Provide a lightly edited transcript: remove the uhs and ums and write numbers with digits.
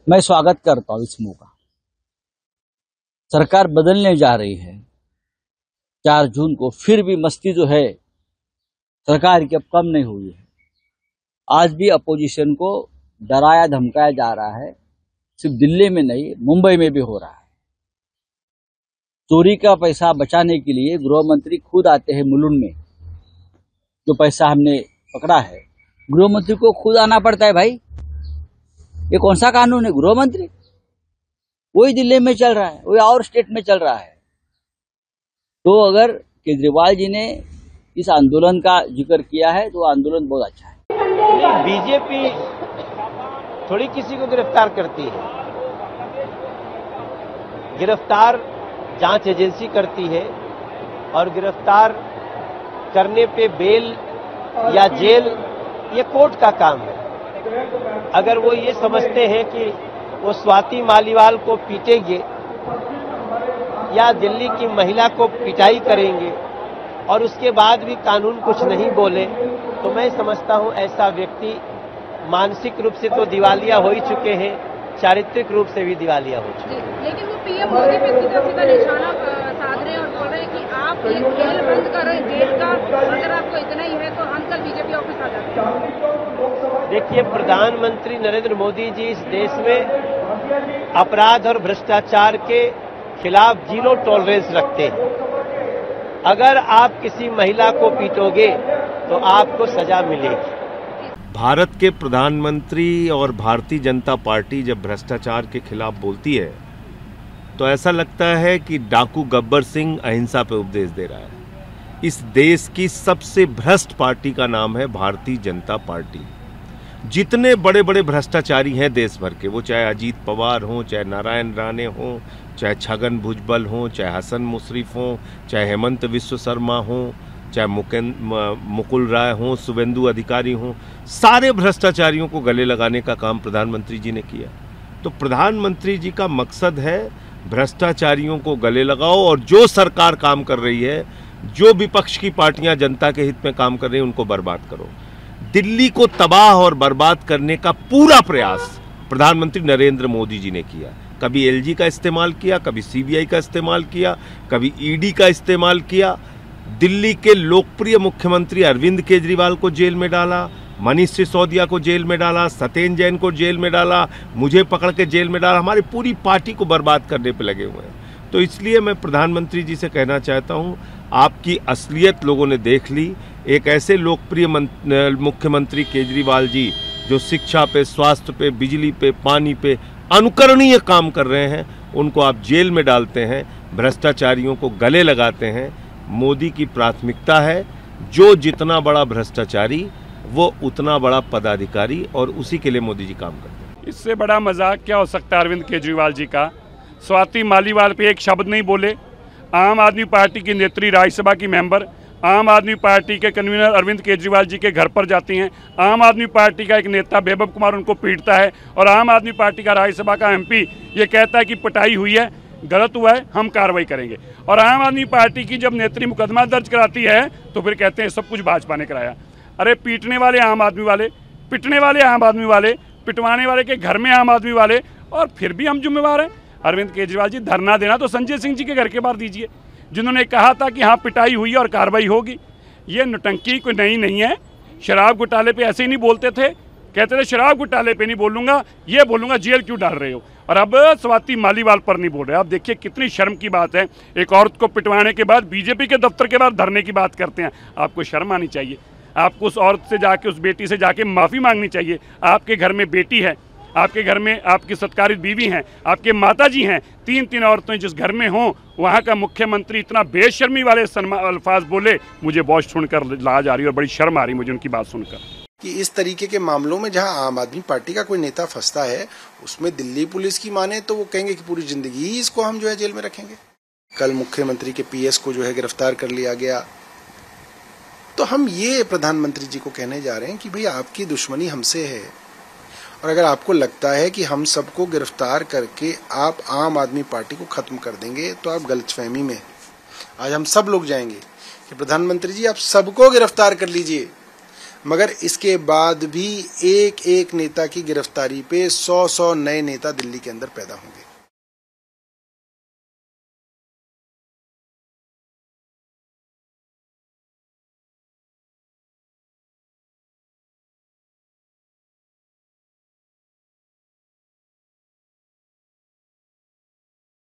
मैं स्वागत करता हूं इस मौका। सरकार बदलने जा रही है। 4 जून को फिर भी मस्ती जो है सरकार की अब कम नहीं हुई है। आज भी अपोजिशन को डराया धमकाया जा रहा है। सिर्फ दिल्ली में नहीं, मुंबई में भी हो रहा है। चोरी का पैसा बचाने के लिए गृह मंत्री खुद आते हैं मुलुंड में। जो पैसा हमने पकड़ा है, गृह मंत्री को खुद आना पड़ता है। भाई, ये कौन सा कानून है? गृह मंत्री वही दिल्ली में चल रहा है, वही और स्टेट में चल रहा है। तो अगर केजरीवाल जी ने इस आंदोलन का जिक्र किया है तो आंदोलन बहुत अच्छा है। नहीं, बीजेपी थोड़ी किसी को गिरफ्तार करती है। गिरफ्तार जांच एजेंसी करती है और गिरफ्तार करने पे बेल या जेल ये कोर्ट का काम है। अगर वो ये समझते हैं कि वो स्वाति मालीवाल को पीटेंगे या दिल्ली की महिला को पिटाई करेंगे और उसके बाद भी कानून कुछ नहीं बोले, तो मैं समझता हूं ऐसा व्यक्ति मानसिक रूप से तो दिवालिया हो ही चुके हैं, चारित्रिक रूप से भी दिवालिया हो चुके हैं। लेकिन वो पीएम मोदी पे सीधा निशाना साध रहे हैं और बोल रहे हैं कि आप ये खेल बंद कर रहे हैं देश का। अगर आपको इतना ही है तो हम कल बीजेपी ऑफिस आ जाते हैं। देखिए, प्रधानमंत्री नरेंद्र मोदी जी इस देश में अपराध और भ्रष्टाचार के खिलाफ जीरो टॉलरेंस रखते हैं। अगर आप किसी महिला को पीटोगे तो आपको सजा मिलेगी। भारत के प्रधानमंत्री और भारतीय जनता पार्टी जब भ्रष्टाचार के खिलाफ बोलती है तो ऐसा लगता है कि डाकू गब्बर सिंह अहिंसा पे उपदेश दे रहा है। इस देश की सबसे भ्रष्ट पार्टी का नाम है भारतीय जनता पार्टी। जितने बड़े बड़े भ्रष्टाचारी हैं देश भर के, वो चाहे अजीत पवार हों, चाहे नारायण राणे हों, चाहे छगन भुजबल हों, चाहे हसन मुशर्रफ हों, चाहे हेमंत विश्व शर्मा हों, चाहे मुकुल राय हों, शुभेंदु अधिकारी हों, सारे भ्रष्टाचारियों को गले लगाने का काम प्रधानमंत्री जी ने किया। तो प्रधानमंत्री जी का मकसद है भ्रष्टाचारियों को गले लगाओ और जो सरकार काम कर रही है, जो विपक्ष की पार्टियां जनता के हित में काम कर रही हैं, उनको बर्बाद करो। दिल्ली को तबाह और बर्बाद करने का पूरा प्रयास प्रधानमंत्री नरेंद्र मोदी जी ने किया। कभी एलजी का इस्तेमाल किया, कभी सीबीआई का इस्तेमाल किया, कभी ईडी का इस्तेमाल किया। दिल्ली के लोकप्रिय मुख्यमंत्री अरविंद केजरीवाल को जेल में डाला, मनीष सिसोदिया को जेल में डाला, सत्येंद्र जैन को जेल में डाला, मुझे पकड़ के जेल में डाला। हमारी पूरी पार्टी को बर्बाद करने पे लगे हुए हैं। तो इसलिए मैं प्रधानमंत्री जी से कहना चाहता हूं, आपकी असलियत लोगों ने देख ली। एक ऐसे लोकप्रिय मुख्यमंत्री केजरीवाल जी जो शिक्षा पे, स्वास्थ्य पे, बिजली पे, पानी पे अनुकरणीय काम कर रहे हैं, उनको आप जेल में डालते हैं, भ्रष्टाचारियों को गले लगाते हैं। मोदी की प्राथमिकता है जो जितना बड़ा भ्रष्टाचारी वो उतना बड़ा पदाधिकारी, और उसी के लिए मोदी जी काम करते हैं। इससे बड़ा मजाक क्या हो सकता है अरविंद केजरीवाल जी का? स्वाति मालीवाल पे एक शब्द नहीं बोले। आम आदमी पार्टी की नेत्री, राज्यसभा की मेंबर, आम आदमी पार्टी के कन्वीनर अरविंद केजरीवाल जी के घर पर जाती हैं। आम आदमी पार्टी का एक नेता वैभव कुमार उनको पीटता है और आम आदमी पार्टी का राज्यसभा का एमपी ये कहता है कि पिटाई हुई है, गलत हुआ है, हम कार्रवाई करेंगे। और आम आदमी पार्टी की जब नेत्री मुकदमा दर्ज कराती है तो फिर कहते हैं सब कुछ भाजपा ने कराया। अरे पीटने वाले आम आदमी वाले, पिटने वाले आम आदमी वाले, पिटवाने वाले के घर में आम आदमी वाले, और फिर भी हम जिम्मेवार हैं। अरविंद केजरीवाल जी, धरना देना तो संजय सिंह जी के घर के बाहर दीजिए, जिन्होंने कहा था कि हाँ पिटाई हुई और कार्रवाई होगी। ये नौटंकी कोई नई नहीं है। शराब घोटाले पे ऐसे ही नहीं बोलते थे, कहते थे शराब घोटाले पे नहीं बोलूंगा, ये बोलूंगा जेल क्यों डाल रहे हो, और अब स्वाति मालीवाल पर नहीं बोल रहे। आप देखिए कितनी शर्म की बात है, एक औरत को पिटवाने के बाद बीजेपी के दफ्तर के बाहर धरने की बात करते हैं। आपको शर्म आनी चाहिए। आपको उस औरत से जाके, उस बेटी से जाके माफ़ी मांगनी चाहिए। आपके घर में बेटी है, आपके घर में आपकी सत्कारित बीवी हैं, आपके माताजी हैं, 3 औरतें जिस घर में हों, वहाँ का मुख्यमंत्री इतना बेशर्मी वाले अल्फाज बोले, मुझे बहुत सुनकर लाज आ रही है और बड़ी शर्म आ रही मुझे उनकी बात सुनकर। कि इस तरीके के मामलों में जहां आम आदमी पार्टी का कोई नेता फंसता है, उसमें दिल्ली पुलिस की माने तो वो कहेंगे कि पूरी जिंदगी ही इसको हम जो है जेल में रखेंगे। कल मुख्यमंत्री के पीएस को जो है गिरफ्तार कर लिया गया। तो हम ये प्रधानमंत्री जी को कहने जा रहे हैं कि भाई आपकी दुश्मनी हमसे है, और अगर आपको लगता है कि हम सबको गिरफ्तार करके आप आम आदमी पार्टी को खत्म कर देंगे तो आप गलतफहमी में। आज हम सब लोग जाएंगे कि प्रधानमंत्री जी आप सबको गिरफ्तार कर लीजिए, मगर इसके बाद भी एक एक नेता की गिरफ्तारी पे 100-100 नए नेता दिल्ली के अंदर पैदा होंगे।